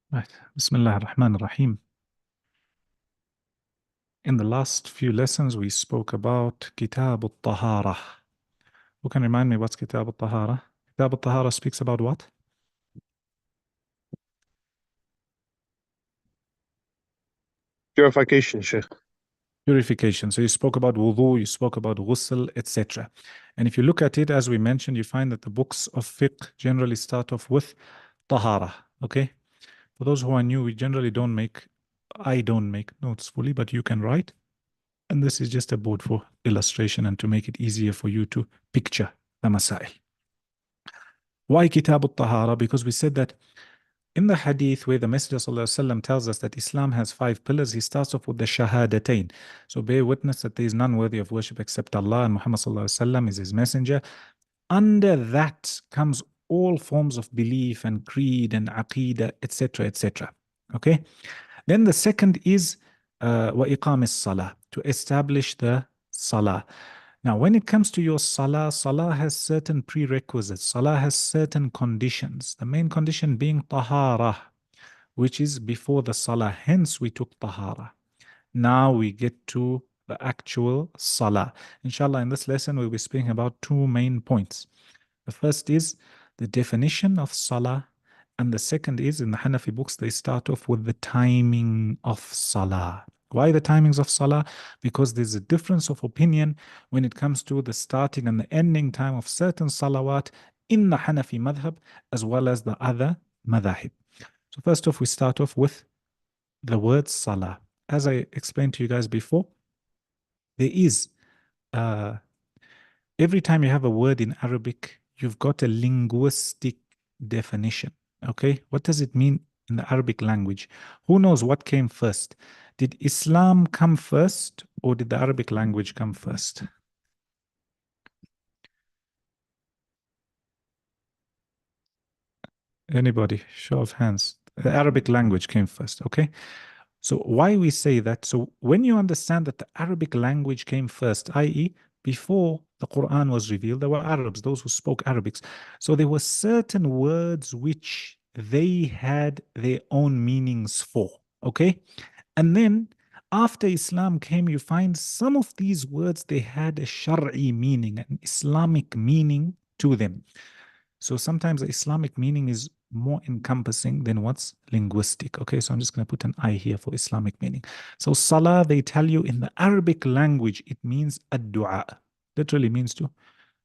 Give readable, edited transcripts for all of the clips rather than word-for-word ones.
Right. Bismillah ar-Rahman ar-Rahim. In the last few lessons, we spoke about Kitab al-Tahara. Who can remind me what's Kitab al-Tahara? Kitab al-Tahara speaks about what? Purification, Sheikh. Purification. So you spoke about wudu, you spoke about ghusl, etc. And if you look at it, as we mentioned, you find that the books of fiqh generally start off with Tahara. Okay? For those who are new, I don't make notes fully, but you can write. And this is just a board for illustration and to make it easier for you to picture the masail. Why Kitab al-Tahara? Because we said that in the hadith where the Messenger ﷺ tells us that Islam has 5 pillars, he starts off with the shahadatain. So bear witness that there is none worthy of worship except Allah and Muhammad ﷺ is his messenger. Under that comes all forms of belief and creed and aqidah, etc., etc. Okay? Then the second is وَإِقَامِ الصَّلَاةِ, to establish the salah. Now, when it comes to your salah, salah has certain prerequisites. Salah has certain conditions. The main condition being tahara, which is before the salah. Hence, we took tahara. Now we get to the actual salah. Inshallah, in this lesson, we'll be speaking about 2 main points. The first is the definition of salah, and the second is, in the Hanafi books, they start off with the timing of salah. Why the timings of salah? Because there's a difference of opinion when it comes to the starting and the ending time of certain salawat in the Hanafi madhab as well as the other madhahib. So first off, we start off with the word salah. As I explained to you guys before, there is every time you have a word in Arabic, you've got a linguistic definition. Okay, what does it mean in the Arabic language? Who knows what came first? Did Islam come first or did the Arabic language come first? Anybody? Show of hands. The Arabic language came first. Okay. So why we say that? So when you understand that the Arabic language came first, i.e., before the Quran was revealed, there were Arabs, those who spoke Arabics. So there were certain words which they had their own meanings for. Okay. And then after Islam came, you find some of these words, they had a Shari meaning, an Islamic meaning to them. So sometimes the Islamic meaning is more encompassing than what's linguistic. Okay, so I'm just going to put an I here for Islamic meaning. So salah, they tell you in the Arabic language, it means ad-du'a. Literally means to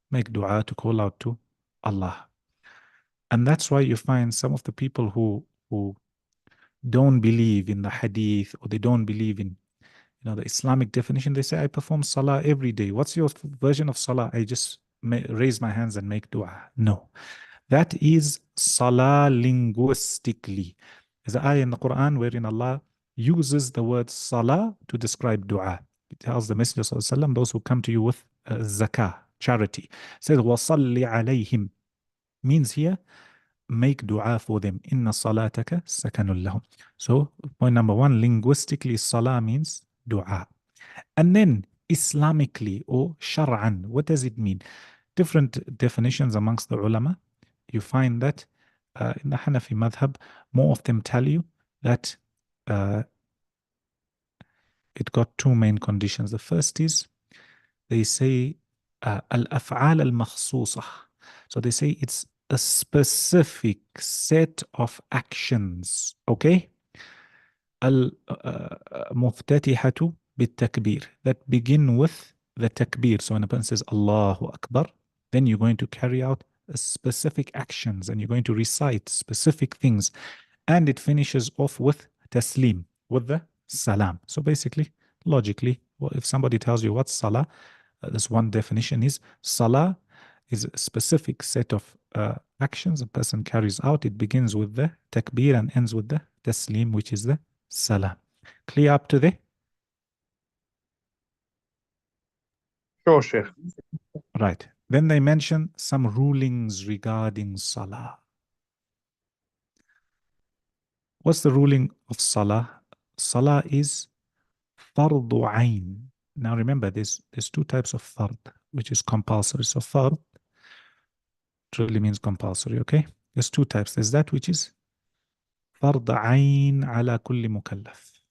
make dua, to call out to Allah. And that's why you find some of the people who don't believe in the hadith or they don't believe in the Islamic definition, they say, I perform salah every day. What's your version of salah? I just raise my hands and make dua. No. That is salah linguistically. There's an ayah in the Quran wherein Allah uses the word salah to describe dua. It tells the Messenger ﷺ, those who come to you with zakah, charity, says, وَصَلِّ عَلَيْهِمْ, means here, make dua for them. Inna salataka sakanul lahum. So point number 1, linguistically, salah means dua. And then Islamically or shar'an, what does it mean? Different definitions amongst the ulama. You find that in the Hanafi madhab, more of them tell you that it got 2 main conditions. The first is they say al-af'al al-makhsusah. So they say it's a specific set of actions. Okay? Al-muftatihatu bit-takbir, that begin with the takbir. So when a person says Allahu Akbar, then you're going to carry out specific actions and you're going to recite specific things. And it finishes off with taslim, with the salam. So basically, logically, well, if somebody tells you what's salah, this one definition is salah is a specific set of actions a person carries out. It begins with the takbir and ends with the taslim, which is the salam. Clear up to there? Sure, Sheikh. Right. Then they mention some rulings regarding salah. What's the ruling of salah? Salah is fardu ayn. Now remember, there's 2 types of fard, which is compulsory. So fard really means compulsory, okay? There's 2 types. There's that which is فرض عين على كل مكلف.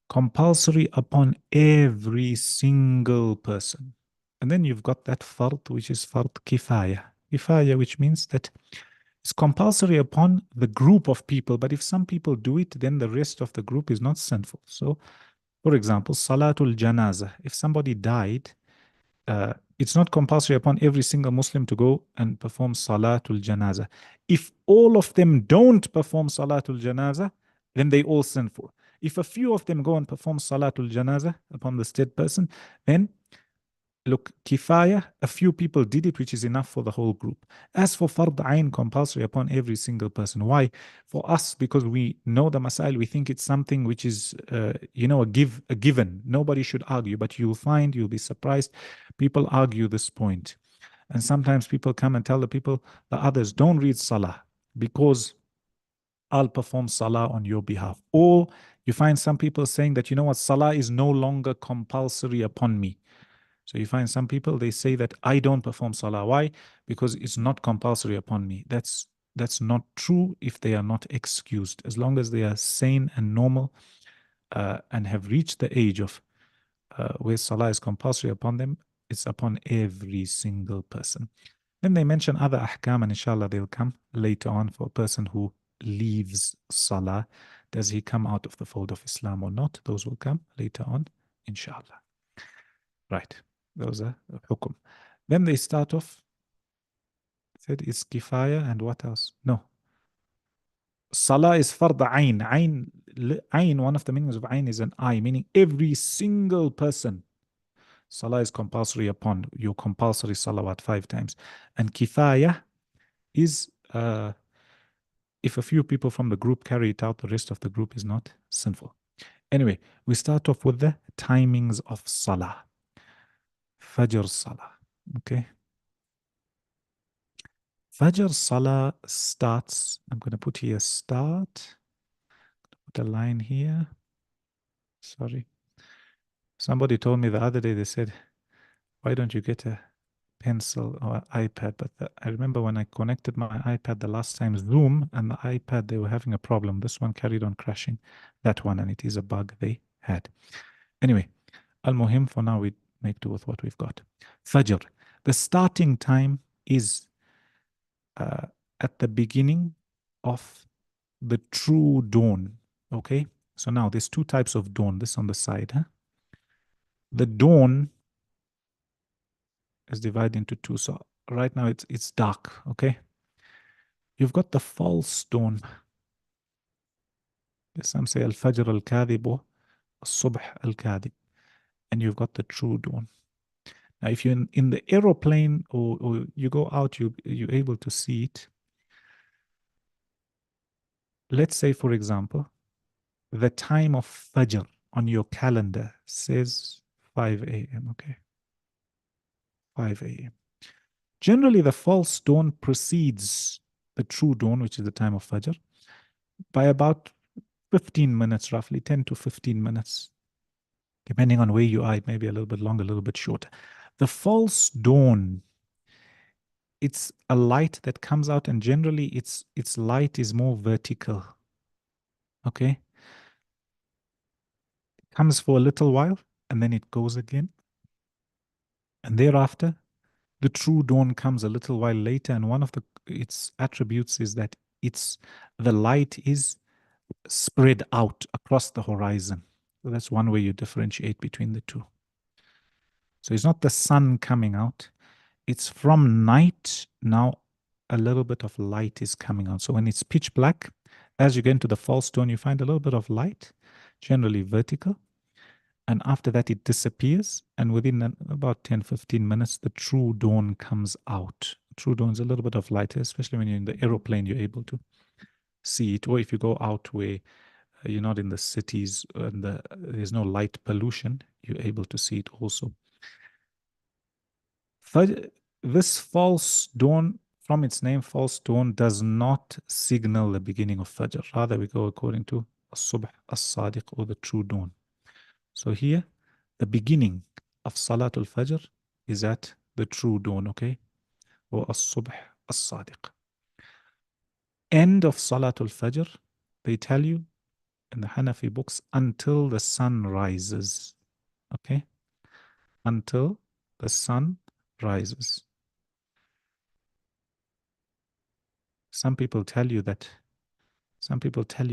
Compulsory upon every single person. And then you've got that fard, which is fard kifaya. Kifaya, which means that it's compulsory upon the group of people, but if some people do it, then the rest of the group is not sinful. So, for example, Salatul Janazah. If somebody died, it's not compulsory upon every single Muslim to go and perform Salatul Janazah. If all of them don't perform Salatul Janazah, then they all sinful. If a few of them go and perform Salatul Janazah upon the dead person, then look, kifaya, a few people did it, which is enough for the whole group. As for fard ayn, compulsory upon every single person. Why? For us, because we know the masail, we think it's something which is, a given. Nobody should argue, but you'll be surprised, people argue this point. And sometimes people come and tell the others, don't read salah because I'll perform salah on your behalf. Or you find some people saying that, salah is no longer compulsory upon me. So you find some people, they say that I don't perform salah. Why? Because it's not compulsory upon me. That's not true if they are not excused. As long as they are sane and normal and have reached the age of where salah is compulsory upon them, it's upon every single person. Then they mention other ahkam, and inshallah they'll come later on for a person who leaves salah. Does he come out of the fold of Islam or not? Those will come later on, inshallah. Right. Those are hukum. Then they start off, said it's kifaya, and what else? No. Salah is fard ayn. Ayn, one of the meanings of ayn is an eye, meaning every single person. Salah is compulsory upon you, compulsory salawat 5 times. And kifaya is if a few people from the group carry it out, the rest of the group is not sinful. Anyway, we start off with the timings of salah. Fajr salah. Okay. Fajr Salah starts, I'm going to put here start, put a line here. Sorry. Somebody told me the other day, they said, why don't you get a pencil or iPad? But I remember when I connected my iPad the last time, Zoom and the iPad, they were having a problem. This one carried on crashing, that one, and it is a bug they had. Anyway, Al-Muhim, for now, we make do with what we've got. Fajr. The starting time is at the beginning of the true dawn. Okay, so now there's 2 types of dawn. This on the side. The dawn is divided into 2. So right now it's dark. Okay, you've got the false dawn. Some say al-fajr al-kadhib or al-subh al-kadhib, and you've got the true dawn. Now, if you're in the aeroplane or you go out, you're able to see it. Let's say, for example, the time of Fajr on your calendar says 5 a.m., okay? 5 a.m. Generally, the false dawn precedes the true dawn, which is the time of Fajr, by about 15 minutes, roughly 10 to 15 minutes, depending on where you are. It may be a little bit longer, a little bit shorter. The false dawn, it's a light that comes out, and generally its light is more vertical, okay? Comes for a little while, and then it goes again. And thereafter, the true dawn comes a little while later, and one of its attributes is that the light is spread out across the horizon. So that's one way you differentiate between the two. So it's not the sun coming out. It's from night. Now a little bit of light is coming out. So when it's pitch black, as you get into the false dawn, you find a little bit of light, generally vertical. And after that, it disappears. And within about 10, 15 minutes, the true dawn comes out. True dawn is a little bit of light, especially when you're in the aeroplane, you're able to see it. Or if you go out where you're not in the cities and there's no light pollution, you're able to see it also. This false dawn, from its name, false dawn, does not signal the beginning of Fajr. Rather, we go according to As-Subh As-Sadiq, or the true dawn. So here, the beginning of Salatul Fajr is at the true dawn, okay? Or As-Subh As-Sadiq. end of Salatul Fajr, they tell you in the Hanafi books, until the sun rises. Okay? Until the sun rises. Some people tell you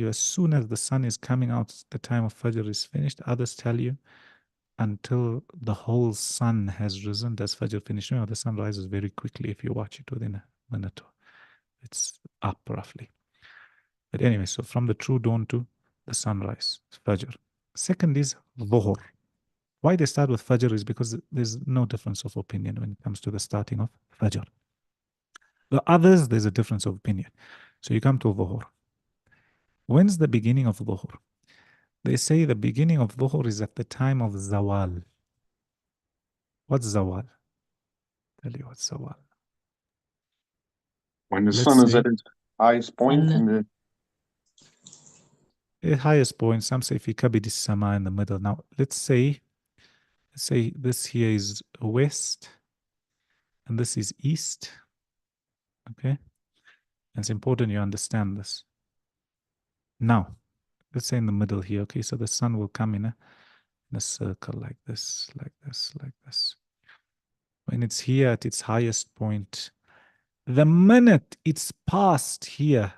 as soon as the sun is coming out, the time of Fajr is finished. Others tell you until the whole sun has risen. Does Fajr finish? No, the sun rises very quickly if you watch it within a minute. It's up roughly. But anyway, so from the true dawn to the sunrise, Fajr. Second is Dhuhr. Why they start with Fajr is because there's no difference of opinion when it comes to the starting of Fajr. The others, there's a difference of opinion. So you come to Dhuhr. When's the beginning of Dhuhr? They say the beginning of Dhuhr is at the time of Zawal. What's Zawal? Tell you what's Zawal. When the Let's sun is say at its highest point in the highest point, some say fi kabidi sama in the middle. Now let's say this here is west and this is east. Okay. And it's important you understand this. Now, let's say in the middle here. Okay, so the sun will come in a circle like this, like this, like this. When it's here at its highest point, the minute it's past here,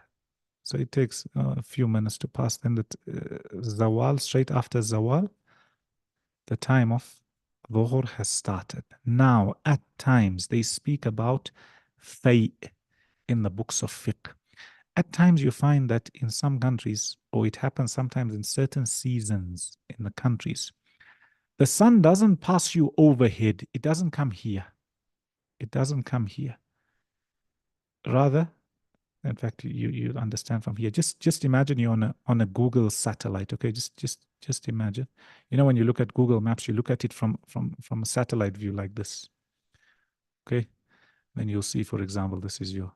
so it takes a few minutes to pass, then the Zawal, straight after Zawal, the time of Dhuhr has started. Now, at times, they speak about Fay' in the books of Fiqh. At times, you find that in some countries, or it happens sometimes in certain seasons in the countries, the sun doesn't pass you overhead. It doesn't come here. It doesn't come here. Rather, in fact, you understand from here. Just imagine you're on a Google satellite. Okay, just imagine. You know, when you look at Google Maps, you look at it from a satellite view like this. Okay, then you'll see, for example, this is your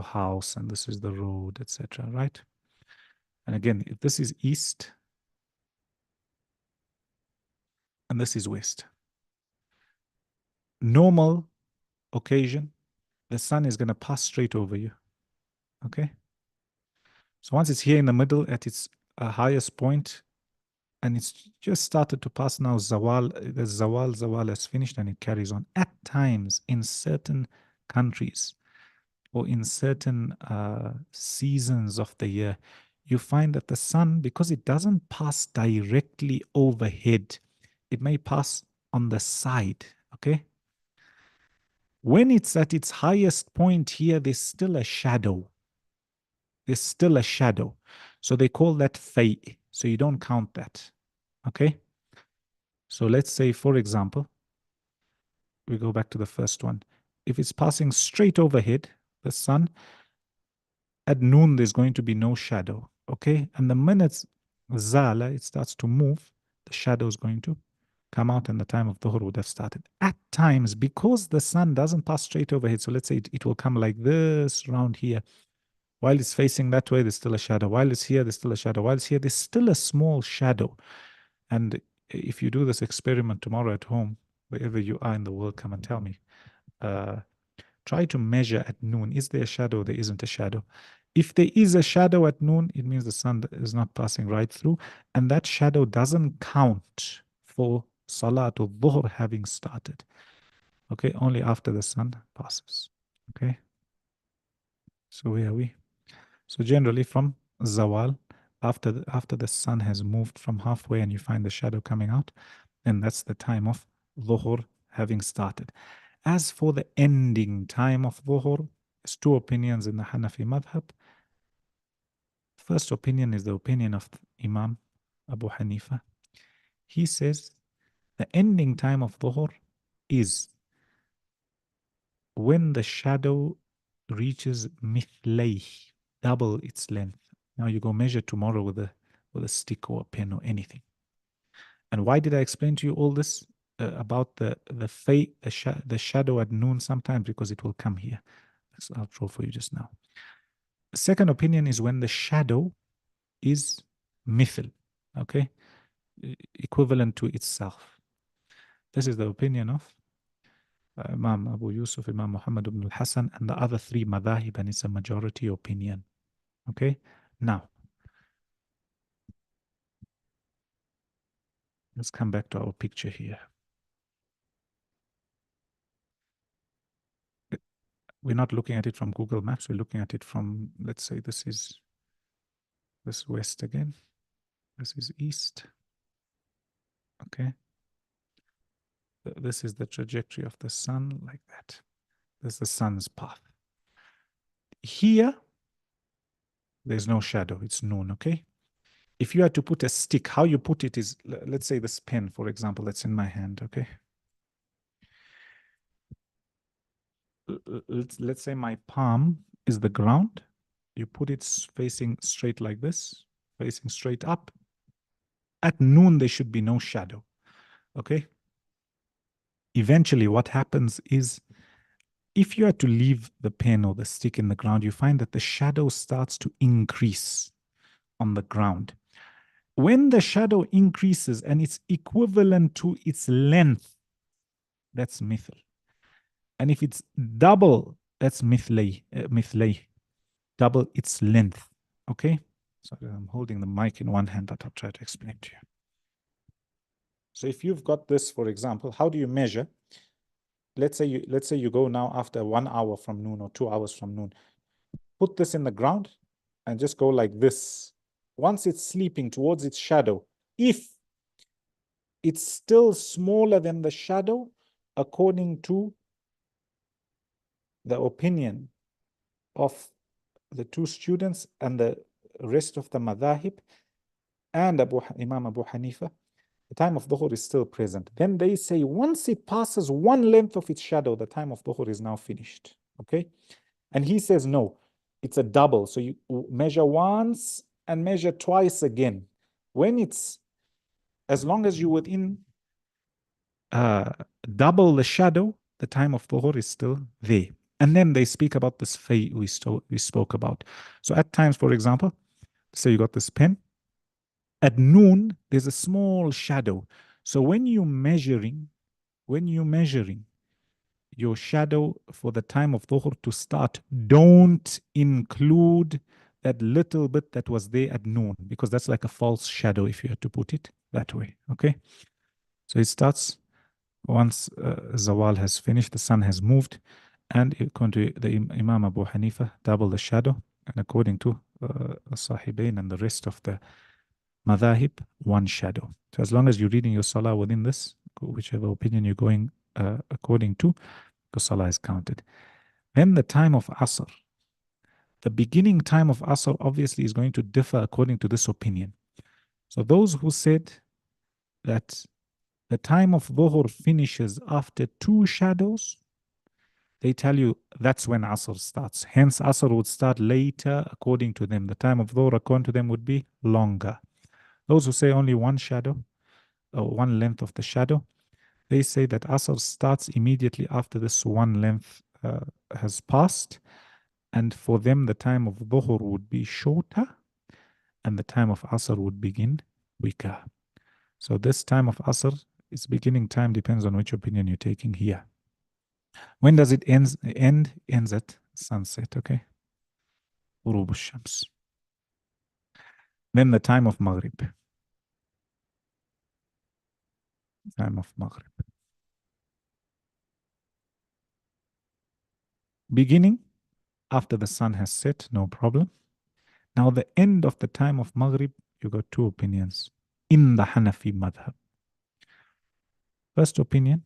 house and this is the road, etc. Right? And again, if this is east and this is west, normal occasion, the sun is going to pass straight over you. Okay. So once it's here in the middle at its highest point, and it's just started to pass now, the Zawal has finished and it carries on. At times, in certain countries or in certain seasons of the year, you find that the sun, because it doesn't pass directly overhead, it may pass on the side, okay? When it's at its highest point here, there's still a shadow. There's still a shadow. So they call that Fay'. So you don't count that. Okay? So let's say, for example, we go back to the first one. If it's passing straight overhead, the sun, at noon, there's going to be no shadow. Okay? And the minute Zala, it starts to move, the shadow is going to come out and the time of Dhuhr would have started. At times, because the sun doesn't pass straight overhead, so let's say it will come like this around here. While it's facing that way, there's still a shadow. While it's here, there's still a shadow. While it's here, there's still a small shadow. And if you do this experiment tomorrow at home, wherever you are in the world, come and tell me. Try to measure at noon. Is there a shadow? There isn't a shadow. If there is a shadow at noon, it means the sun is not passing right through. And that shadow doesn't count for Salatul Dhuhr having started. Okay, only after the sun passes. Okay. So where are we? So generally from Zawal, after the sun has moved from halfway and you find the shadow coming out, then that's the time of Dhuhr having started. As for the ending time of Dhuhr, there's two opinions in the Hanafi madhab. First opinion is the opinion of Imam Abu Hanifa. He says the ending time of Dhuhr is when the shadow reaches mithlay, double its length. Now you go measure tomorrow with a stick or a pen or anything. And why did I explain to you all this about the shadow at noon sometimes? Because it will come here. I'll draw for you just now. The second opinion is when the shadow is mithl, okay, equivalent to itself. This is the opinion of Imam Abu Yusuf, Imam Muhammad ibn al-Hasan, and the other three madhahib, and it's a majority opinion. Okay, now let's come back to our picture here. We're not looking at it from Google Maps. We're looking at it from, let's say this is west again. This is east. Okay. This is the trajectory of the sun, like that. This is the sun's path. Here, there's no shadow. It's noon, okay? If you had to put a stick, how you put it is, let's say this pen, for example, that's in my hand, okay? Let's say my palm is the ground. You put it facing straight like this, facing straight up. At noon, there should be no shadow, okay? Eventually, what happens is, if you are to leave the pen or the stick in the ground, you find that the shadow starts to increase on the ground. When the shadow increases and it's equivalent to its length, that's mithl. And if it's double, that's mithlay, double its length. Okay? So I'm holding the mic in one hand, but I'll try to explain to you. So if you've got this, for example, how do you measure? Let's say you go now after 1 hour from noon or 2 hours from noon. Put this in the ground and just go like this. Once it's sleeping towards its shadow, if it's still smaller than the shadow, according to the opinion of the two students and the rest of the madhahib and Imam Abu Hanifa, the time of dhuhr is still present. Then they say once it passes one length of its shadow, the time of dhuhr is now finished. Okay? And he says no, it's a double. So you measure once and measure twice again. When it's, as long as you're within double the shadow, the time of dhuhr is still there. And then they speak about this fay we spoke about. So at times, for example, say you got this pen. At noon, there's a small shadow. So when you're measuring your shadow for the time of dhuhr to start, don't include that little bit that was there at noon, because that's like a false shadow if you had to put it that way. Okay? So it starts once Zawal has finished, the sun has moved, and according to the Imam Abu Hanifa, double the shadow, and according to Sahibain and the rest of the Madhahib, one shadow. So as long as you're reading your salah within this, whichever opinion you're going according to, the salah is counted. Then the time of Asr. The beginning time of Asr obviously is going to differ according to this opinion. So those who said that the time of Dhuhr finishes after two shadows, they tell you that's when Asr starts. Hence, Asr would start later according to them. The time of Dhuhr according to them would be longer. Those who say only one shadow, or one length of the shadow, they say that Asr starts immediately after this one length has passed. And for them, the time of Dhuhr would be shorter and the time of Asr would begin quicker. So this time of Asr, its beginning time depends on which opinion you're taking here. When does it end? Ends at sunset, okay? Ghurub al-Shams. Then the time of Maghrib. Time of Maghrib. Beginning after the sun has set, no problem. Now the end of the time of Maghrib, you got two opinions in the Hanafi madhab. First opinion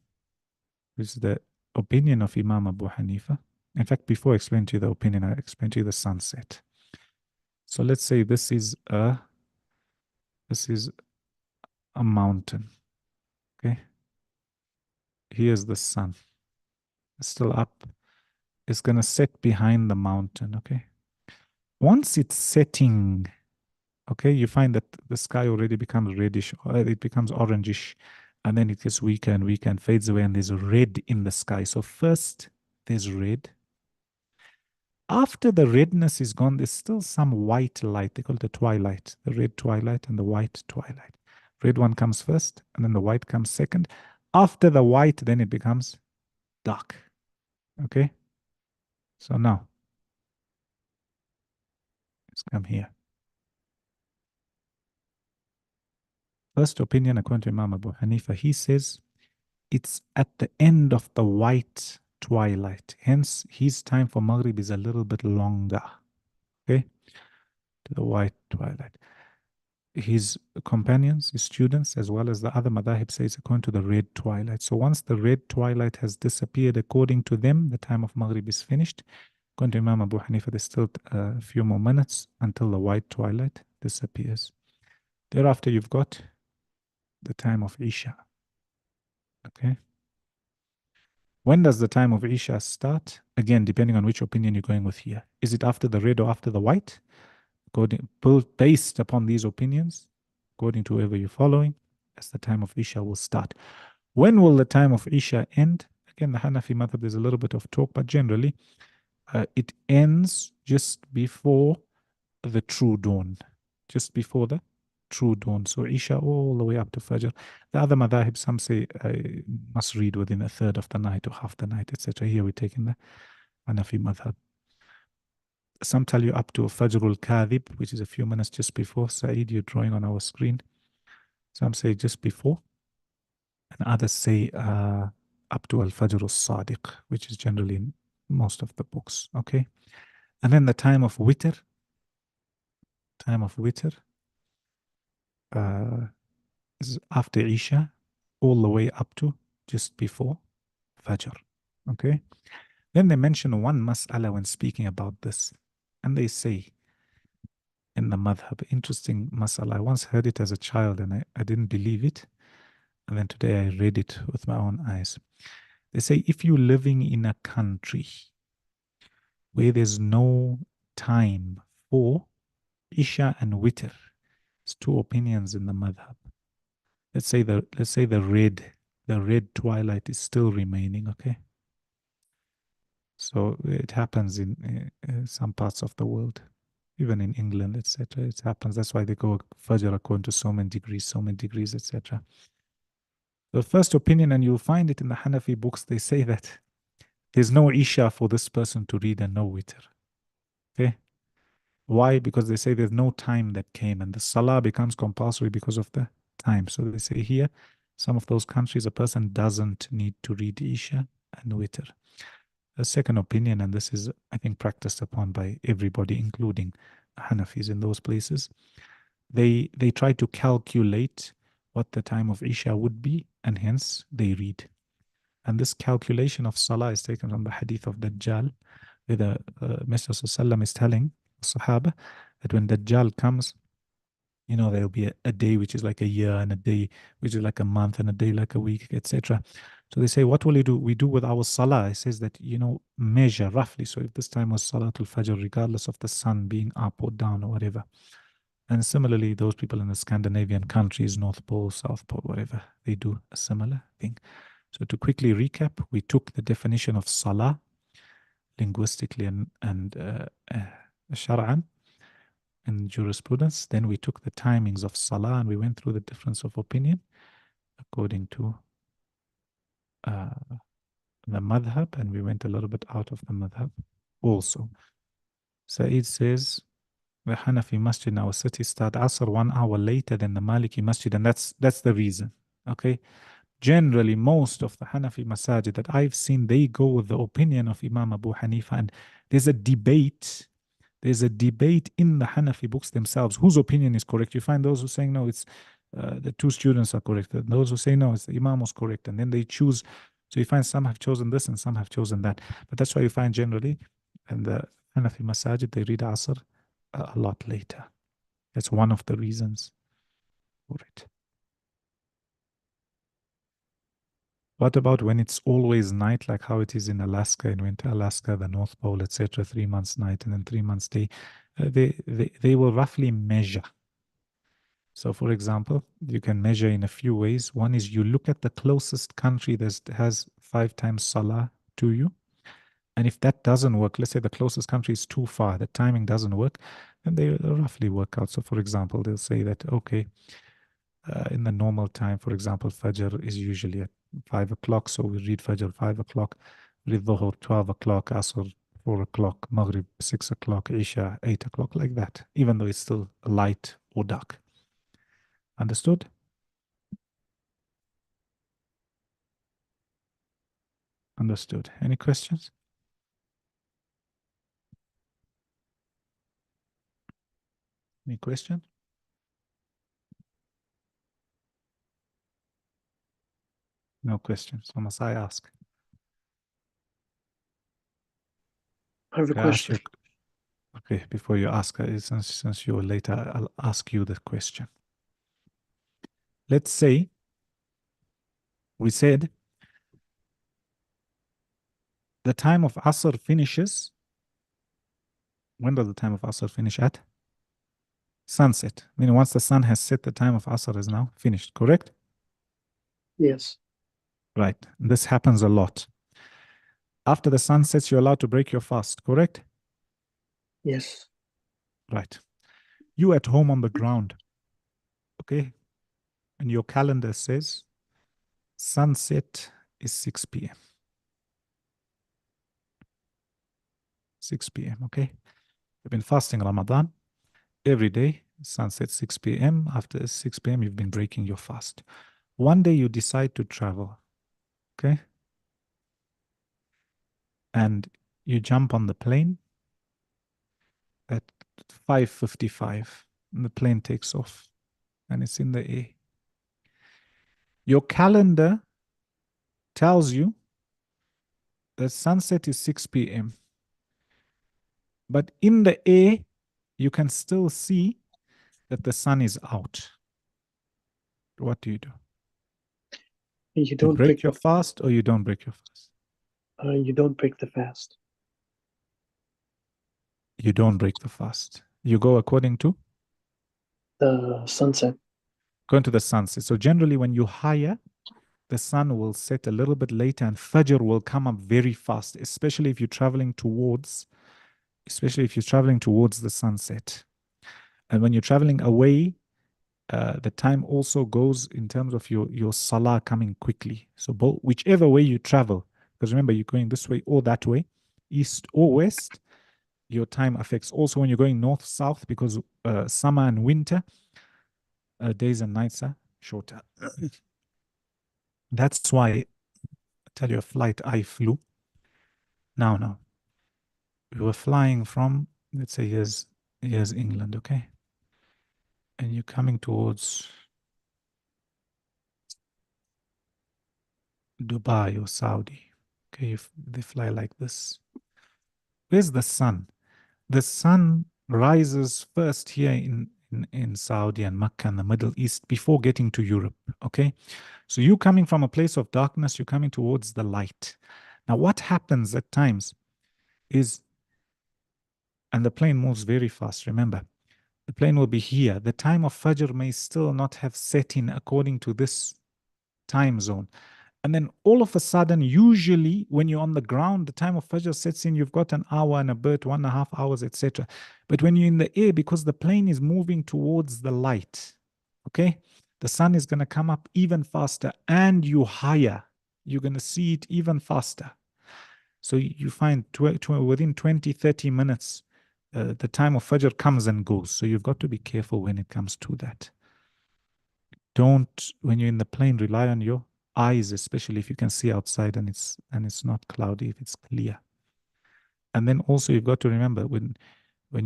is the opinion of Imam Abu Hanifa. In fact, before I explain to you the opinion, I explain to you the sunset. So let's say this is a mountain. Okay. Here's the sun. It's still up. It's gonna set behind the mountain. Okay. Once it's setting, okay, you find that the sky already becomes reddish, or it becomes orangish, and then it gets weaker and weaker and fades away, and there's red in the sky. So first there's red. After the redness is gone, there's still some white light. They call it the twilight, the red twilight and the white twilight. Red one comes first, and then the white comes second. After the white, then it becomes dark. Okay? So now, Let's come here. First opinion according to Imam Abu Hanifa, he says it's at the end of the white twilight. Hence, his time for Maghrib is a little bit longer. Okay? To the white twilight. His companions, his students, as well as the other madhahib says according to the red twilight. So once the red twilight has disappeared, according to them, the time of Maghrib is finished. According to Imam Abu Hanifa, there's still a few more minutes until the white twilight disappears. Thereafter, you've got the time of Isha. Okay. When does the time of Isha start? Again, depending on which opinion you're going with here. Is it after the red or after the white? Based upon these opinions, according to whoever you're following, as the time of Isha will start. When will the time of Isha end? Again, the Hanafi madhab, there's a little bit of talk, but generally, it ends just before the true dawn. Just before the true dawn. So Isha all the way up to Fajr. The other madhahib, some say must read within a third of the night or half the night, etc. Here we're taking the Hanafi madhab. Some tell you up to Fajrul Kadhib, which is a few minutes just before. Saeed, you're drawing on our screen. Some say just before. And others say up to Al-Fajr al-Sadiq, which is generally in most of the books. Okay. And then the time of Witr. Is after Isha, all the way up to just before Fajr. Okay. Then they mention one mas'ala when speaking about this. And they say in the madhab, interesting mas'ala. I once heard it as a child and I didn't believe it. And then today I read it with my own eyes. They say if you're living in a country where there's no time for Isha and Witr, it's two opinions in the madhab. Let's say the red twilight is still remaining, okay? So it happens in some parts of the world, even in England, etc. It happens. That's why they go Fajr according to so many degrees, etc. The first opinion, and you'll find it in the Hanafi books, they say that there's no Isha for this person to read and no Witr. Okay? Why? Because they say there's no time that came and the Salah becomes compulsory because of the time. So they say here, some of those countries, a person doesn't need to read Isha and Witr. A second opinion, and this is, I think, practiced upon by everybody, including Hanafis in those places, they try to calculate what the time of Isha would be, and hence they read. And this calculation of Salah is taken from the hadith of Dajjal, where the Messenger ﷺ is telling the Sahaba that when Dajjal comes, you know, there'll be a day which is like a year, and a day which is like a month, and a day like a week, etc. So they say, what will you do? We do with our Salah. It says that, you know, measure roughly. So if this time was Salatul Fajr, regardless of the sun being up or down or whatever. And similarly, those people in the Scandinavian countries, North Pole, South Pole, whatever, they do a similar thing. So to quickly recap, we took the definition of Salah linguistically and Shar'an in jurisprudence. Then we took the timings of Salah and we went through the difference of opinion according to the madhab, and we went a little bit out of the madhab also. Saeed says the Hanafi masjid in our city start Asr 1 hour later than the Maliki masjid, and that's the reason. Okay. Generally, most of the Hanafi masajid that I've seen, they go with the opinion of Imam Abu Hanifa, and there's a debate. There's a debate in the Hanafi books themselves. Whose opinion is correct? You find those who saying no, it's the two students are correct. Those who say no, it's the Imam was correct, and then they choose. So you find some have chosen this and some have chosen that. But that's why you find generally in the Hanafi masajid they read Asr a lot later. That's one of the reasons for it. What about when it's always night, like how it is in Alaska, in winter Alaska, the North Pole, etc., 3 months night and then 3 months day? They will roughly measure. So, for example, you can measure in a few ways. One is you look at the closest country that has 5 times Salah to you. And if that doesn't work, let's say the closest country is too far, the timing doesn't work, then they roughly work out. So, for example, they'll say that, okay, in the normal time, for example, Fajr is usually at 5 o'clock. So we read Fajr 5 o'clock, read Dhuhr 12 o'clock, Asr 4 o'clock, Maghrib 6 o'clock, Isha 8 o'clock, like that, even though it's still light or dark. Understood? Understood. Any questions? Any questions? No questions. So must I ask? I have a Okay, I ask question. you, okay, before you ask, since you're later, I'll ask you the question. Let's say we said the time of Asr finishes. When does the time of Asr finish at? Sunset. Meaning once the sun has set, the time of Asr is now finished, correct? Yes. Right. This happens a lot. After the sun sets, you're allowed to break your fast, correct? Yes. Right. You at home on the ground, okay? And your calendar says sunset is 6 p.m. 6 p.m., okay? You've been fasting Ramadan every day, sunset 6 p.m. After 6 p.m., you've been breaking your fast. One day you decide to travel, okay? And you jump on the plane at 5:55, and the plane takes off, and it's in the air. Your calendar tells you that sunset is 6 p.m. But in the air, you can still see that the sun is out. What do? You You don't break break your fast or you don't break your fast? you don't break the fast. You don't break the fast. You go according to? The sunset. Going to the sunset. So generally when you higher, the sun will set a little bit later and Fajr will come up very fast, especially if you're traveling towards the sunset. And when you're traveling away, the time also goes in terms of your salah coming quickly. So whichever way you travel, because remember you're going this way or that way, east or west, your time affects. Also when you're going north, south, because summer and winter, days and nights are shorter. That's why I tell you a flight I flew. Now, we were flying from, let's say, here's England, okay? And you're coming towards Dubai or Saudi. Okay, if they fly like this. Where's the sun? The sun rises first here in Saudi and Mecca and the Middle East before getting to Europe. Okay, so you coming from a place of darkness, you're coming towards the light. Now, what happens at times is, and the plane moves very fast, remember, the plane will be here. The time of Fajr may still not have set in according to this time zone. And then all of a sudden, usually when you're on the ground, the time of Fajr sets in, you've got an hour and a bit, 1.5 hours, etc. But when you're in the air, because the plane is moving towards the light, okay, the sun is going to come up even faster and you higher. You're going to see it even faster. So you find within 20, 30 minutes, the time of Fajr comes and goes. So you've got to be careful when it comes to that. Don't, when you're in the plane, rely on your eyes, especially if you can see outside and it's not cloudy, if it's clear. And then also you've got to remember when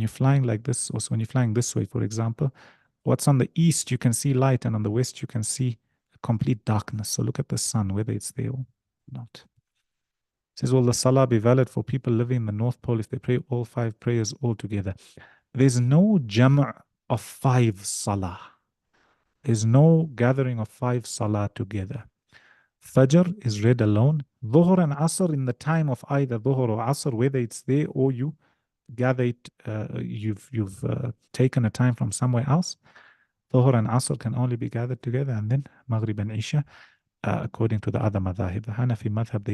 you're flying like this, also when you're flying this way, for example, what's on the east you can see light, and on the west you can see complete darkness. So look at the sun, whether it's there or not. It says, will the salah be valid for people living in the North Pole if they pray all 5 prayers all together? There's no jam' of 5 salah. There's no gathering of 5 salah together. Fajr is read alone. Dhuhr and Asr in the time of either Dhuhr or Asr, whether it's there or you gather it, you've taken a time from somewhere else. Dhuhr and Asr can only be gathered together, and then Maghrib and Isha, according to the other madhahib. The Hanafi madhab,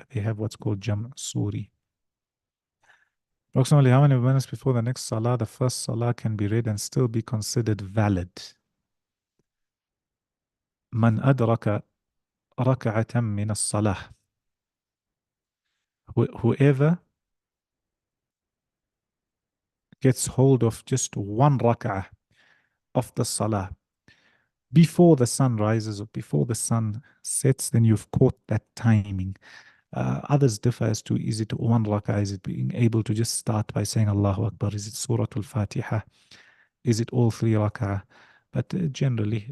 they have what's called Jam' Suri. Approximately how many minutes before the next salah, the first salah can be read and still be considered valid? Man adraka raka'atan min as-salah. Whoever gets hold of just one rak'ah of the salah before the sun rises or before the sun sets, then you've caught that timing. Others differ as to, is it one rak'ah? Is it being able to just start by saying Allahu Akbar? Is it Surah Al-Fatiha? Is it all 3 rak'ah? But generally,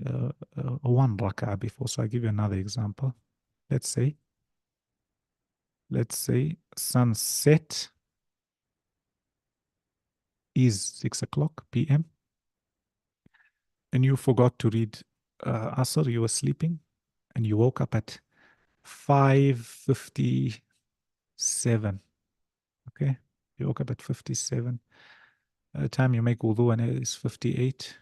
one rak'ah before. So I give you another example. Let's say sunset is 6 o'clock p.m. and you forgot to read Asr, you were sleeping, and you woke up at 5:57. Okay, you woke up at 57. By the time you make wudu, and it is 58.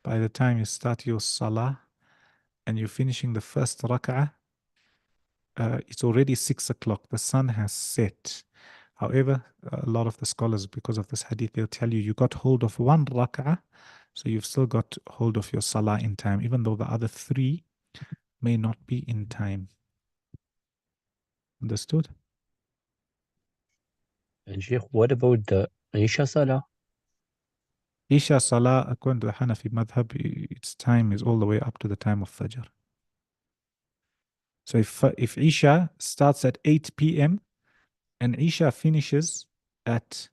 By the time you start your salah and you're finishing the first rak'ah, it's already 6 o'clock. The sun has set. However, a lot of the scholars, because of this hadith, they'll tell you got hold of one rak'ah, so you've still got hold of your salah in time, even though the other 3 may not be in time. Understood? And Sheikh, what about the Isha Salah? Isha Salah, according to the Hanafi madhab, its time is all the way up to the time of Fajr. So if Isha starts at 8 p.m. and Isha finishes at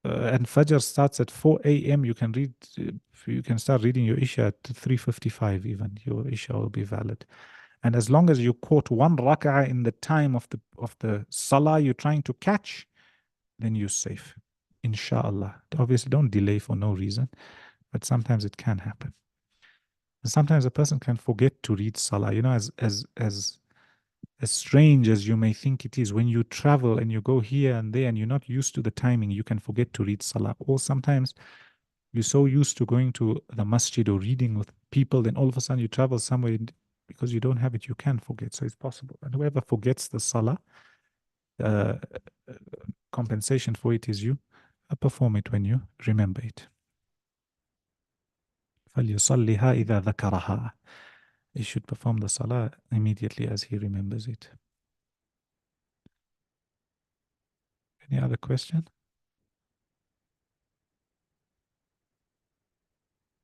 and Fajr starts at 4 a.m., you can start reading your Isha at 3:55 even. Your Isha will be valid. And as long as you caught one rak'ah in the time of the salah you're trying to catch, then you're safe. Inshallah. Obviously, don't delay for no reason, but sometimes it can happen. And sometimes a person can forget to read salah. You know, as strange as you may think it is, when you travel and you go here and there and you're not used to the timing, you can forget to read salah. Or sometimes you're so used to going to the masjid or reading with people, then all of a sudden you travel somewhere because you don't have it, you can forget. So it's possible. And whoever forgets the salah, compensation for it is you perform it when you remember it. فَلْيُصَلِّهَا إِذَا ذَكَرَهَا. He should perform the salah immediately as he remembers it. Any other question?